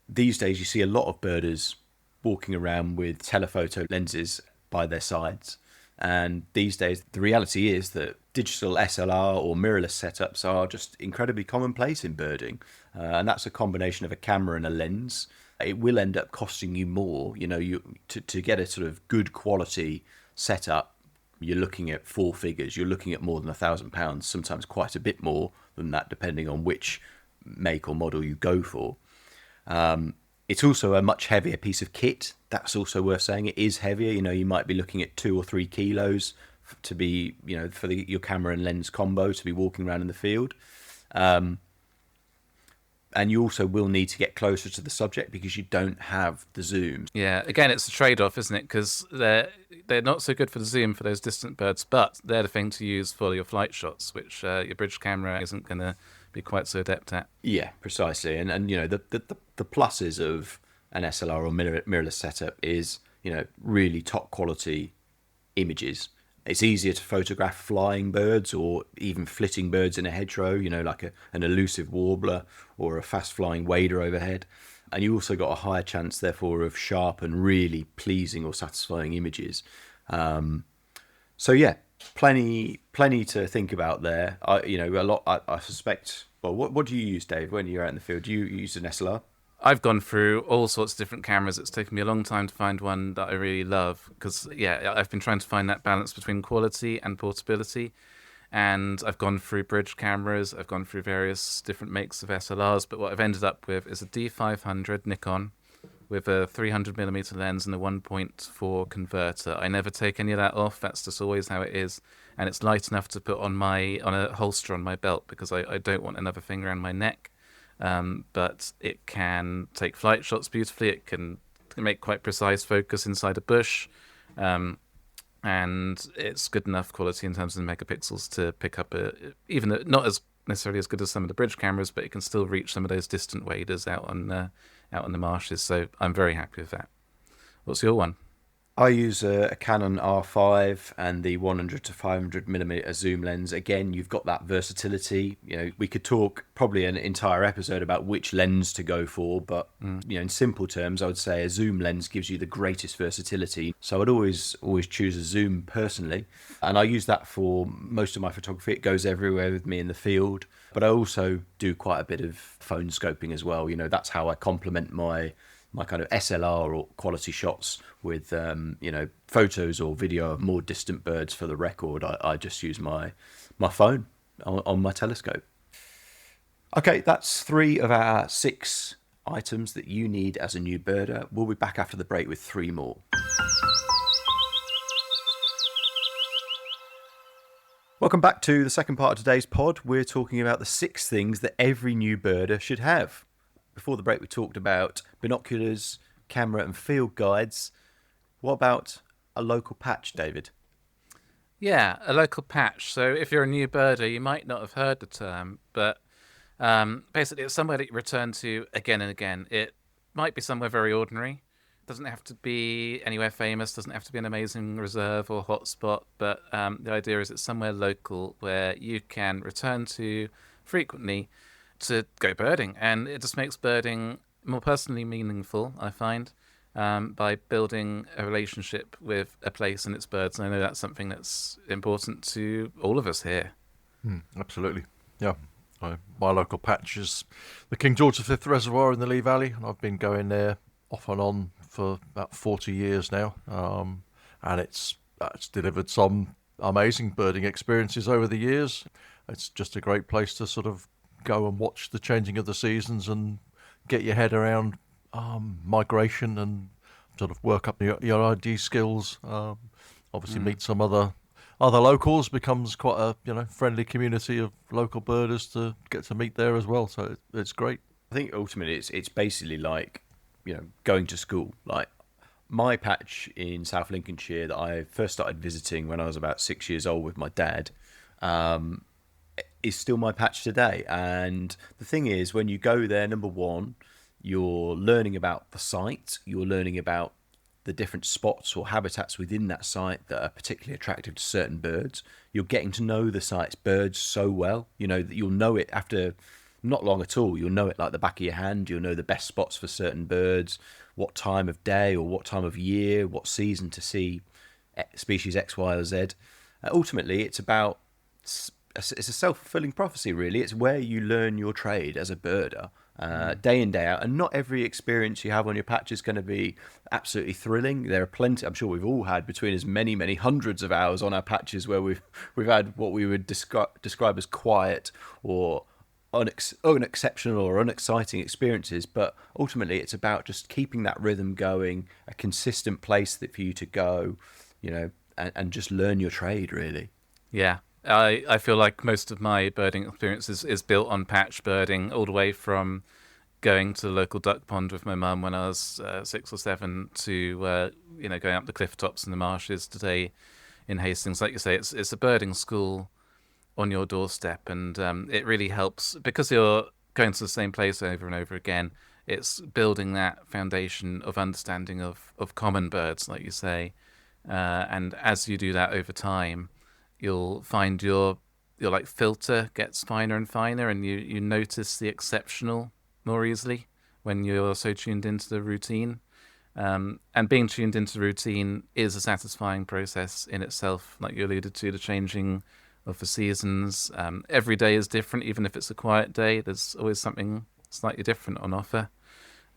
these days you see a lot of birders walking around with telephoto lenses by their sides. And these days, the reality is that digital SLR or mirrorless setups are just incredibly commonplace in birding. And that's a combination of a camera and a lens. It will end up costing you more. To get a sort of good quality setup, you're looking at four figures. You're looking at more than £1,000, sometimes quite a bit more than that, depending on which make or model you go for. It's also a much heavier piece of kit. That's also worth saying. It is heavier. You might be looking at 2 or 3 kilos to be, for your camera and lens combo to be walking around in the field. And you also will need to get closer to the subject because you don't have the zooms. Yeah, again, it's a trade-off, isn't it? Because they're not so good for the zoom for those distant birds, but they're the thing to use for your flight shots, which your bridge camera isn't going to be quite so adept at. Yeah, precisely. And the pluses of an SLR or mirrorless setup is, really top quality images. It's easier to photograph flying birds or even flitting birds in a hedgerow, like an elusive warbler or a fast-flying wader overhead. And you also got a higher chance, therefore, of sharp and really pleasing or satisfying images. So, yeah, plenty to think about there. I suspect... Well, what do you use, Dave, when you're out in the field? Do you use an SLR? I've gone through all sorts of different cameras. It's taken me a long time to find one that I really love because, I've been trying to find that balance between quality and portability. And I've gone through bridge cameras. I've gone through various different makes of SLRs. But what I've ended up with is a D500 Nikon with a 300mm lens and a 1.4 converter. I never take any of that off. That's just always how it is. And it's light enough to put on a holster on my belt because I don't want another thing around my neck. But it can take flight shots beautifully. It can make quite precise focus inside a bush. And it's good enough quality in terms of the megapixels to pick up even not as necessarily as good as some of the bridge cameras, but it can still reach some of those distant waders out on the marshes. So I'm very happy with that. What's your one? I use a Canon R5 and the 100 to 500mm zoom lens. Again, you've got that versatility. We could talk probably an entire episode about which lens to go for, but in simple terms, I would say a zoom lens gives you the greatest versatility. So I'd always choose a zoom personally, and I use that for most of my photography. It goes everywhere with me in the field, but I also do quite a bit of phone scoping as well. That's how I complement my kind of SLR or quality shots with, photos or video of more distant birds for the record. I just use my phone on my telescope. Okay, that's 3 of our 6 items that you need as a new birder. We'll be back after the break with 3 more. Welcome back to the second part of today's pod. We're talking about the 6 things that every new birder should have. Before the break, we talked about binoculars, camera and field guides. What about a local patch, David? Yeah, a local patch. So if you're a new birder, you might not have heard the term, but basically it's somewhere that you return to again and again. It might be somewhere very ordinary. Doesn't have to be anywhere famous, doesn't have to be an amazing reserve or hotspot, but the idea is it's somewhere local where you can return to frequently to go birding, and it just makes birding more personally meaningful, I find, by building a relationship with a place and its birds. And I know that's something that's important to all of us here. Absolutely, yeah. My local patch is the King George V Reservoir in the Lee Valley, and I've been going there off and on for about 40 years now, and it's delivered some amazing birding experiences over the years. It's just a great place to sort of go and watch the changing of the seasons and get your head around migration and sort of work up your ID skills. Obviously meet some other locals, becomes quite a friendly community of local birders to get to meet there as well. So it's great. I think ultimately it's basically like, going to school. Like my patch in South Lincolnshire that I first started visiting when I was about 6 years old with my dad, is still my patch today. And the thing is, when you go there, number one, you're learning about the site, you're learning about the different spots or habitats within that site that are particularly attractive to certain birds. You're getting to know the site's birds so well, that you'll know it after not long at all. You'll know it like the back of your hand. You'll know the best spots for certain birds, what time of day or what time of year, what season to see species X, Y, or Z. Ultimately, it's a self-fulfilling prophecy, really. It's where you learn your trade as a birder, day in, day out. And not every experience you have on your patch is going to be absolutely thrilling. There are plenty, I'm sure we've all had between as many hundreds of hours on our patches where we've had what we would describe as quiet or unexceptional or unexciting experiences. But ultimately, it's about just keeping that rhythm going, a consistent place for you to go, and just learn your trade, really. Yeah. I feel like most of my birding experience is built on patch birding, all the way from going to the local duck pond with my mum when I was 6 or 7 to going up the cliff tops and the marshes today in Hastings. Like you say, it's a birding school on your doorstep, and it really helps because you're going to the same place over and over again. It's building that foundation of understanding of common birds, like you say, and as you do that over time, you'll find your like filter gets finer and finer, and you notice the exceptional more easily when you're so tuned into the routine. And being tuned into the routine is a satisfying process in itself, like you alluded to, the changing of the seasons. Every day is different, even if it's a quiet day. There's always something slightly different on offer,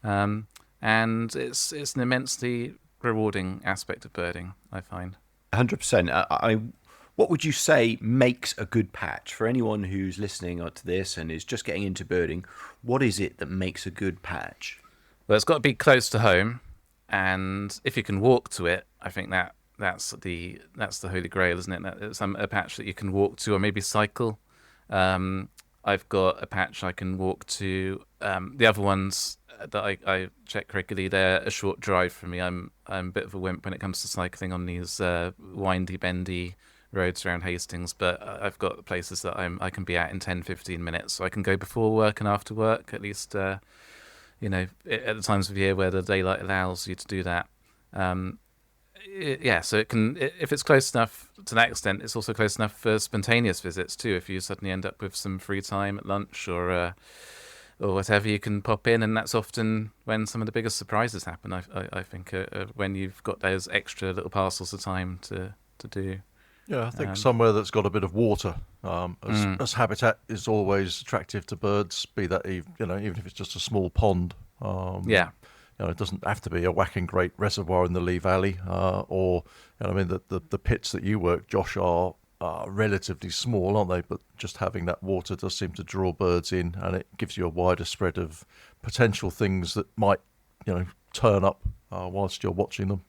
and it's an immensely rewarding aspect of birding, I find. 100%. What would you say makes a good patch for anyone who's listening to this and is just getting into birding? What is it that makes a good patch? Well, it's got to be close to home, and if you can walk to it, I think that's the holy grail, isn't it? It's a patch that you can walk to or maybe cycle. I've got a patch I can walk to. The other ones that I check regularly, they're a short drive for me. I'm a bit of a wimp when it comes to cycling on these windy, bendy roads around Hastings, but I've got places that I can be at in 10-15 minutes, so I can go before work and after work, at least at the times of year where the daylight allows you to do that. So it can, if it's close enough to that extent, it's also close enough for spontaneous visits too. If you suddenly end up with some free time at lunch or whatever, you can pop in, and that's often when some of the biggest surprises happen. I think when you've got those extra little parcels of time to do. Yeah, I think somewhere that's got a bit of water, as habitat is always attractive to birds. Be that even if it's just a small pond. It doesn't have to be a whacking great reservoir in the Lee Valley, the pits that you work, Josh, are relatively small, aren't they? But just having that water does seem to draw birds in, and it gives you a wider spread of potential things that might, turn up whilst you're watching them.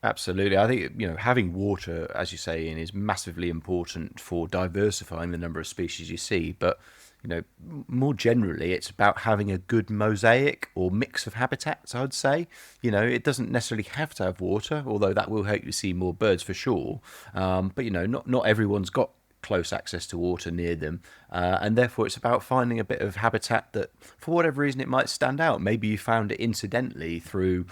Absolutely. I think, having water, as you say, Ian, is massively important for diversifying the number of species you see. But, more generally, it's about having a good mosaic or mix of habitats, I would say. It doesn't necessarily have to have water, although that will help you see more birds for sure. But, not everyone's got close access to water near them, and therefore it's about finding a bit of habitat that, for whatever reason, it might stand out. Maybe you found it incidentally through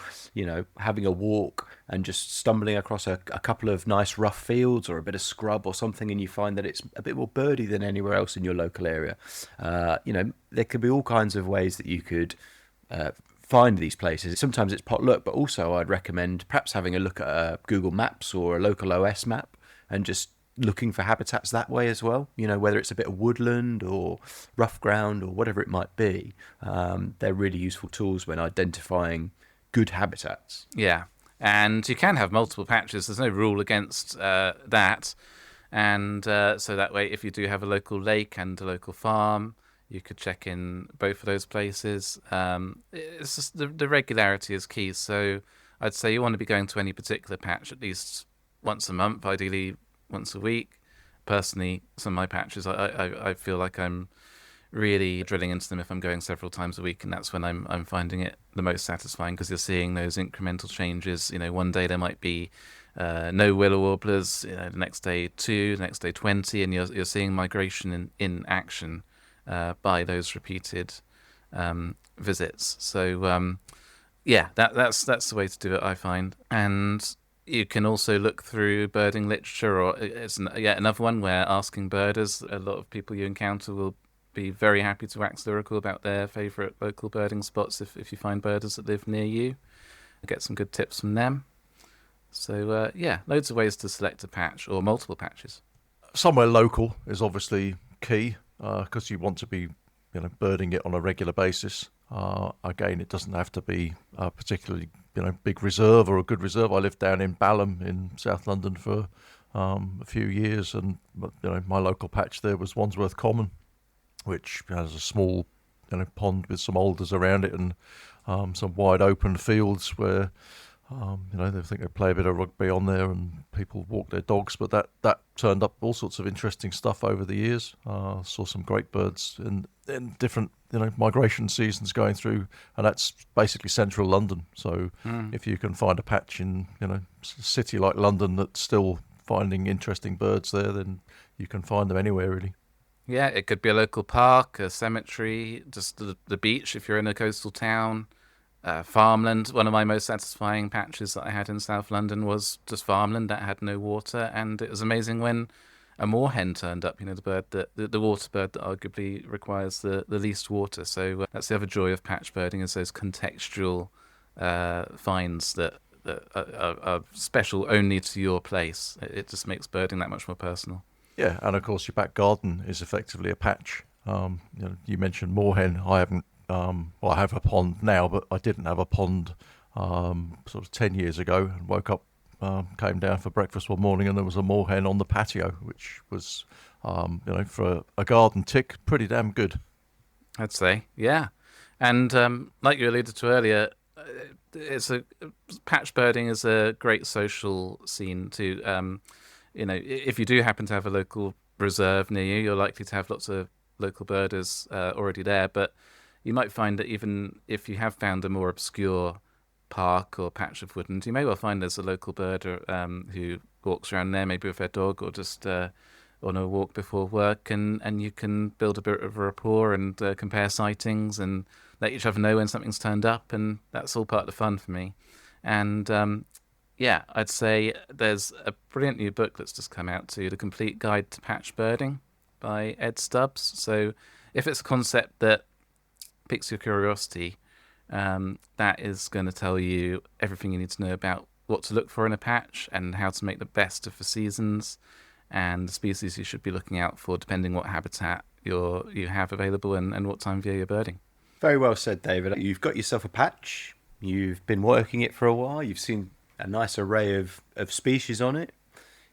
having a walk and just stumbling across a couple of nice rough fields or a bit of scrub or something, and you find that it's a bit more birdy than anywhere else in your local area. There could be all kinds of ways that you could find these places. Sometimes it's potluck, but also I'd recommend perhaps having a look at Google Maps or a local OS map and just looking for habitats that way as well. Whether it's a bit of woodland or rough ground or whatever it might be, they're really useful tools when identifying good habitats. Yeah, and you can have multiple patches. There's no rule against that. And so that way, if you do have a local lake and a local farm, you could check in both of those places. It's just the regularity is key. So I'd say you want to be going to any particular patch at least once a month, ideally once a week. Personally, some of my patches, I feel like I'm really drilling into them if I'm going several times a week, and that's when I'm finding it the most satisfying, because you're seeing those incremental changes. One day there might be no willow warblers, the next day 2, the next day 20, and you're seeing migration in action by those repeated visits. So that's the way to do it, I find. And you can also look through birding literature, or it's another one where asking birders. A lot of people you encounter will be very happy to wax lyrical about their favourite local birding spots if you find birders that live near you. Get some good tips from them. So loads of ways to select a patch or multiple patches. Somewhere local is obviously key, because you want to be birding it on a regular basis. Again, it doesn't have to be a particularly big reserve or a good reserve. I lived down in Balham in South London for a few years, and my local patch there was Wandsworth Common, which has a small pond with some alders around it, and some wide open fields where they think they play a bit of rugby on there and people walk their dogs. But that turned up all sorts of interesting stuff over the years. Saw some great birds in different migration seasons going through, and that's basically central London. So if you can find a patch in a city like London that's still finding interesting birds there, then you can find them anywhere really. Yeah, it could be a local park, a cemetery, just the beach if you're in a coastal town. Farmland. One of my most satisfying patches that I had in South London was just farmland that had no water, and it was amazing when a moorhen turned up. The bird the water bird that arguably requires the least water. So that's the other joy of patch birding, is those contextual finds that are special only to your place. It just makes birding that much more personal. Yeah, and of course your back garden is effectively a patch. You mentioned moorhen. I haven't. I have a pond now, but I didn't have a pond sort of 10 years ago, and woke up, came down for breakfast one morning, and there was a moorhen on the patio, which was, for a garden tick, pretty damn good. I'd say, yeah. And like you alluded to earlier, patch birding is a great social scene too. If you do happen to have a local reserve near you, you're likely to have lots of local birders already there, but you might find that even if you have found a more obscure park or patch of woodland, you may well find there's a local birder who walks around there, maybe with their dog, or just on a walk before work, and you can build a bit of a rapport and compare sightings and let each other know when something's turned up, and that's all part of the fun for me. And I'd say there's a brilliant new book that's just come out too, The Complete Guide to Patch Birding by Ed Stubbs. So if it's a concept that piques your curiosity, that is going to tell you everything you need to know about what to look for in a patch and how to make the best of the seasons and the species you should be looking out for depending what habitat you have available and what time of year you're birding. Very well said, David. You've got yourself a patch, you've been working it for a while, you've seen a nice array of species on it,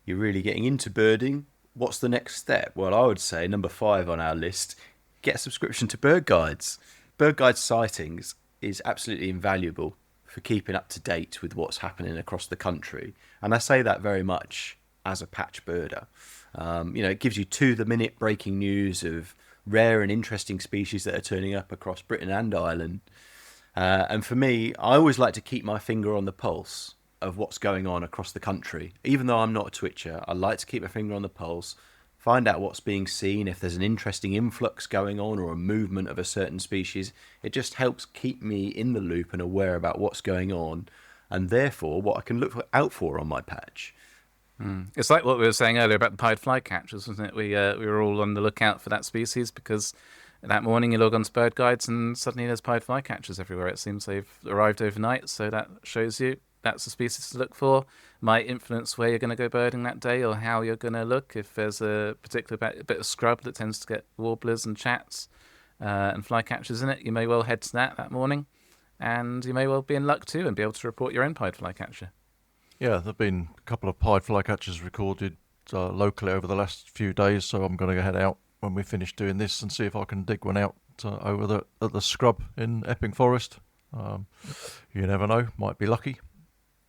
you're really getting into birding. What's the next step? Well, I would say number 5 on our list, get a subscription to BirdGuides. BirdGuides Sightings is absolutely invaluable for keeping up to date with what's happening across the country. And I say that very much as a patch birder. It gives you to-the-minute breaking news of rare and interesting species that are turning up across Britain and Ireland. And for me, I always like to keep my finger on the pulse of what's going on across the country. Even though I'm not a twitcher, I like to keep my finger on the pulse, find out what's being seen, if there's an interesting influx going on or a movement of a certain species. It just helps keep me in the loop and aware about what's going on, and therefore what I can look out for on my patch. It's like what we were saying earlier about the pied flycatchers, wasn't it? We were all on the lookout for that species because that morning you log on to BirdGuides and suddenly there's pied flycatchers everywhere. It seems they've arrived overnight, so that shows you that's a species to look for. Might influence where you're going to go birding that day or how you're going to look. If there's a particular bit of scrub that tends to get warblers and chats and flycatchers in it, you may well head to that morning, and you may well be in luck too and be able to report your own pied flycatcher. Yeah, there have been a couple of pied flycatchers recorded locally over the last few days, so I'm going to head out when we finish doing this and see if I can dig one out over at the scrub in Epping Forest. You never know, might be lucky.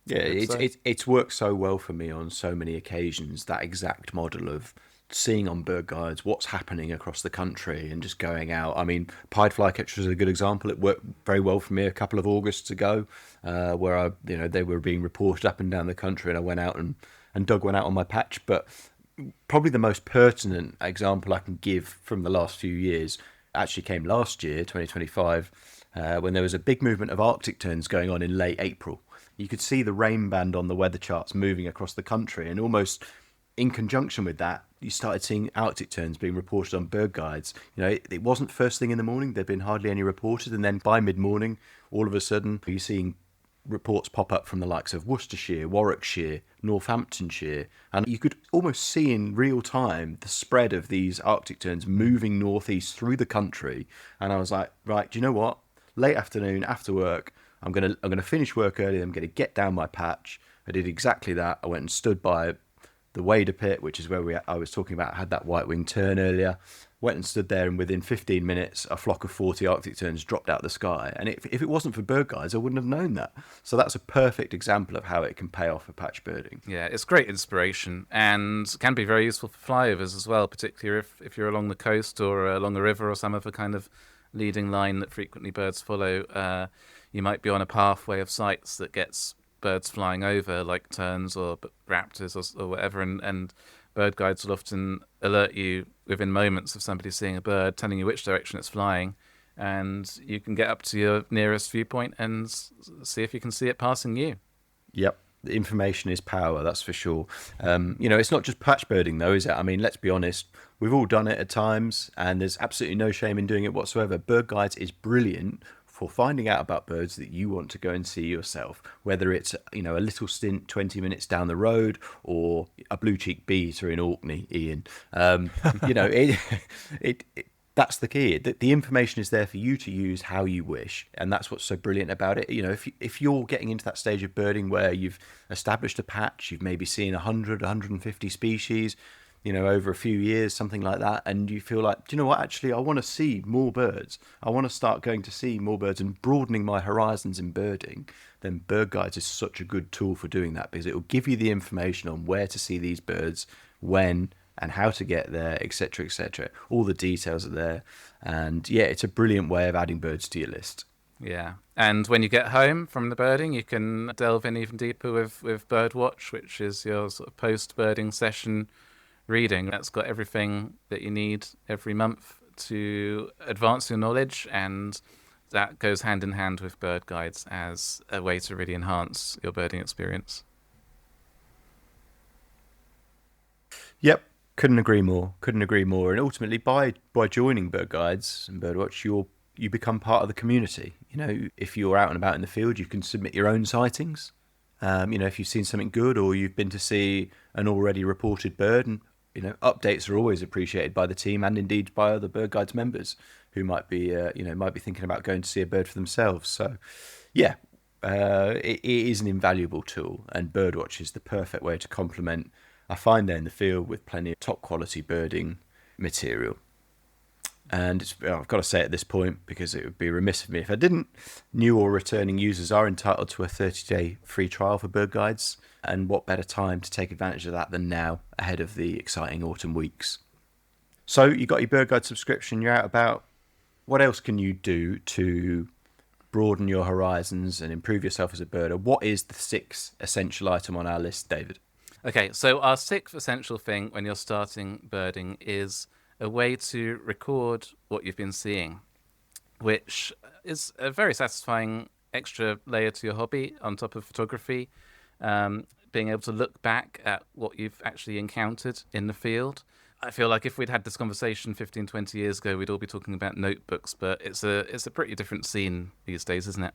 Yeah, it's worked so well for me on so many occasions, that exact model of seeing on BirdGuides what's happening across the country and just going out. I mean, pied flycatcher is a good example. It worked very well for me a couple of Augusts ago, where they were being reported up and down the country, and I went out and dug one out on my patch. But probably the most pertinent example I can give from the last few years actually came last year, 2025, when there was a big movement of Arctic terns going on in late April. You could see the rain band on the weather charts moving across the country, and almost in conjunction with that, you started seeing Arctic terns being reported on BirdGuides. It wasn't first thing in the morning. There'd been hardly any reported, and then by mid-morning, all of a sudden, you're seeing reports pop up from the likes of Worcestershire, Warwickshire, Northamptonshire, and you could almost see in real time the spread of these Arctic terns moving northeast through the country. And I was like, right, do you know what? Late afternoon, after work, I'm gonna finish work early. I'm gonna get down my patch. I did exactly that. I went and stood by the wader pit, which is where I was talking about, had that white-winged tern earlier. Went and stood there, and within 15 minutes, a flock of 40 Arctic terns dropped out of the sky. And if it wasn't for BirdGuides, I wouldn't have known that. So that's a perfect example of how it can pay off for patch birding. Yeah, it's great inspiration and can be very useful for flyovers as well, particularly if you're along the coast or along a river or some other kind of leading line that frequently birds follow. You might be on a pathway of sites that gets birds flying over, like terns or raptors or whatever, and BirdGuides will often alert you within moments of somebody seeing a bird, telling you which direction it's flying, and you can get up to your nearest viewpoint and see if you can see it passing you. Yep. The information is power, that's for sure. It's not just patch birding though, is it? I mean, let's be honest, we've all done it at times, and there's absolutely no shame in doing it whatsoever. BirdGuides is brilliant for finding out about birds that you want to go and see yourself, whether it's a little stint 20 minutes down the road or a blue-cheeked beater in Orkney, Ian. That's the key. The information is there for you to use how you wish, and that's what's so brilliant about it. If you're getting into that stage of birding where you've established a patch, you've maybe seen 100, 150 species, over a few years, something like that, and you feel like, do you know what, actually, I want to see more birds. I want to start going to see more birds and broadening my horizons in birding, then BirdGuides is such a good tool for doing that, because it will give you the information on where to see these birds, when, and how to get there, etc., etc. All the details are there, and yeah, it's a brilliant way of adding birds to your list. Yeah, and when you get home from the birding, you can delve in even deeper with Birdwatch, which is your sort of post-birding session reading. That's got everything that you need every month to advance your knowledge, and that goes hand in hand with BirdGuides as a way to really enhance your birding experience. Yep, couldn't agree more. And ultimately, by joining BirdGuides and Birdwatch, you become part of the community. If you're out and about in the field, you can submit your own sightings. If you've seen something good, or you've been to see an already reported bird, and updates are always appreciated by the team, and indeed by other BirdGuides members who might be thinking about going to see a bird for themselves. So, yeah, it is an invaluable tool, and Birdwatch is the perfect way to complement a fine day in the field with plenty of top quality birding material. And I've got to say at this point, because it would be remiss of me if I didn't, new or returning users are entitled to a 30-day free trial for BirdGuides, and what better time to take advantage of that than now, ahead of the exciting autumn weeks. So you got your BirdGuide subscription, you're out about. What else can you do to broaden your horizons and improve yourself as a birder? What is the sixth essential item on our list, David? Okay, so our sixth essential thing when you're starting birding is a way to record what you've been seeing, which is a very satisfying extra layer to your hobby on top of photography. Being able to look back at what you've actually encountered in the field. I feel like if we'd had this conversation 15, 20 years ago, we'd all be talking about notebooks, but it's a pretty different scene these days, isn't it?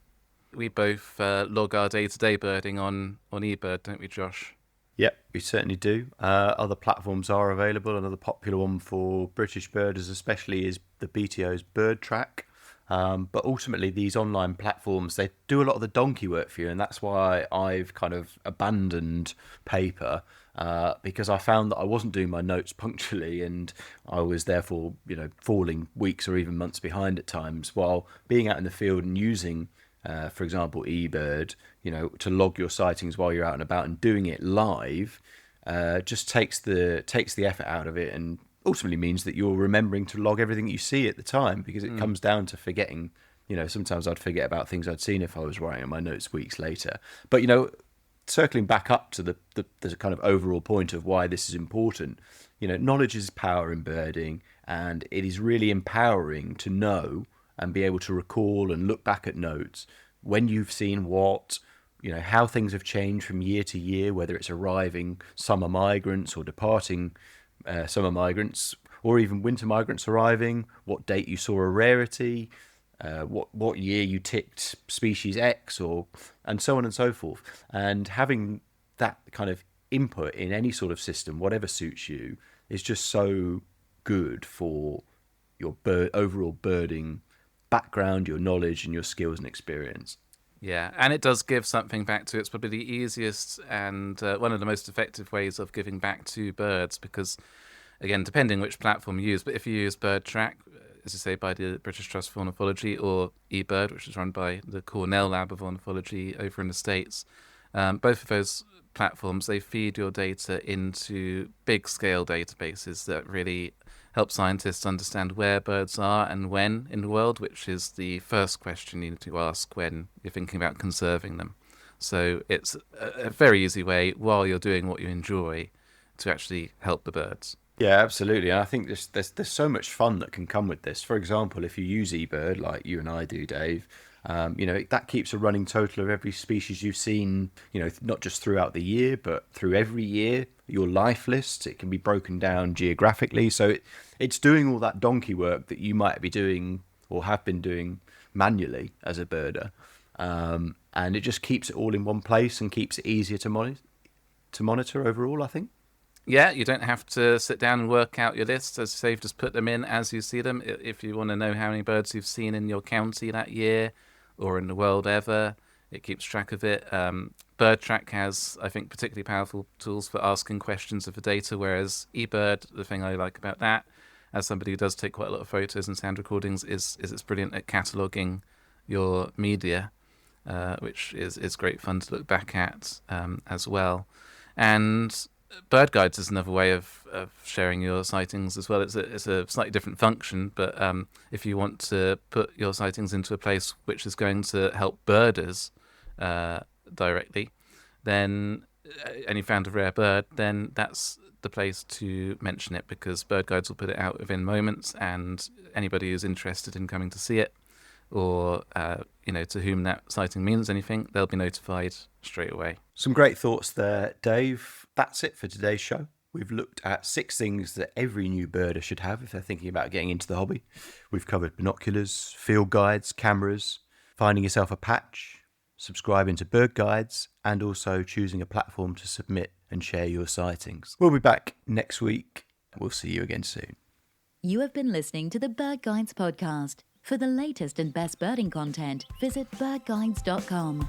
We both log our day-to-day birding on eBird, don't we, Josh? Yep, we certainly do. Other platforms are available. Another popular one for British birders especially is the BTO's BirdTrack. But ultimately, these online platforms, they do a lot of the donkey work for you. And that's why I've kind of abandoned paper, because I found that I wasn't doing my notes punctually, and I was therefore, falling weeks or even months behind at times, while being out in the field and using, for example, eBird, to log your sightings while you're out and about and doing it live, just takes the effort out of it, and ultimately means that you're remembering to log everything you see at the time, because it comes down to forgetting. Sometimes I'd forget about things I'd seen if I was writing my notes weeks later. But, circling back up to the kind of overall point of why this is important, knowledge is power in birding, and it is really empowering to know and be able to recall and look back at notes when you've seen what, how things have changed from year to year, whether it's arriving summer migrants or departing summer migrants, or even winter migrants arriving, what date you saw a rarity, what year you ticked species X, and so on and so forth. And having that kind of input in any sort of system, whatever suits you, is just so good for your overall birding background, your knowledge, and your skills and experience. Yeah, and it does give something back to. It's probably the easiest and one of the most effective ways of giving back to birds, because, again, depending which platform you use, but if you use BirdTrack, as you say, by the British Trust for Ornithology, or eBird, which is run by the Cornell Lab of Ornithology over in the States, both of those platforms, they feed your data into big-scale databases that really help scientists understand where birds are and when in the world, which is the first question you need to ask when you're thinking about conserving them. So it's a very easy way, while you're doing what you enjoy, to actually help the birds. Yeah, absolutely. And I think there's so much fun that can come with this. For example, if you use eBird like you and I do, Dave, that keeps a running total of every species you've seen, not just throughout the year, but through every year. Your life lists, it can be broken down geographically. So it's doing all that donkey work that you might be doing or have been doing manually as a birder. And it just keeps it all in one place and keeps it easier to monitor overall, I think. Yeah, you don't have to sit down and work out your lists. As you say, just put them in as you see them. If you want to know how many birds you've seen in your county that year or in the world ever, it keeps track of it. BirdTrack has, I think, particularly powerful tools for asking questions of the data, whereas eBird, the thing I like about that, as somebody who does take quite a lot of photos and sound recordings, is it's brilliant at cataloguing your media, which is great fun to look back at as well. And BirdGuides is another way of sharing your sightings as well. It's a slightly different function, but if you want to put your sightings into a place which is going to help birders directly, then and you found a rare bird, then that's the place to mention it, because BirdGuides will put it out within moments, and anybody who's interested in coming to see it, or to whom that sighting means anything, they'll be notified straight away. Some great thoughts there, Dave. That's it for today's show. We've looked at 6 things that every new birder should have if they're thinking about getting into the hobby. We've covered binoculars, field guides, cameras, finding yourself a patch, subscribing to BirdGuides, and also choosing a platform to submit and share your sightings. We'll be back next week. We'll see you again soon. You have been listening to the BirdGuides Podcast. For the latest and best birding content, visit birdguides.com.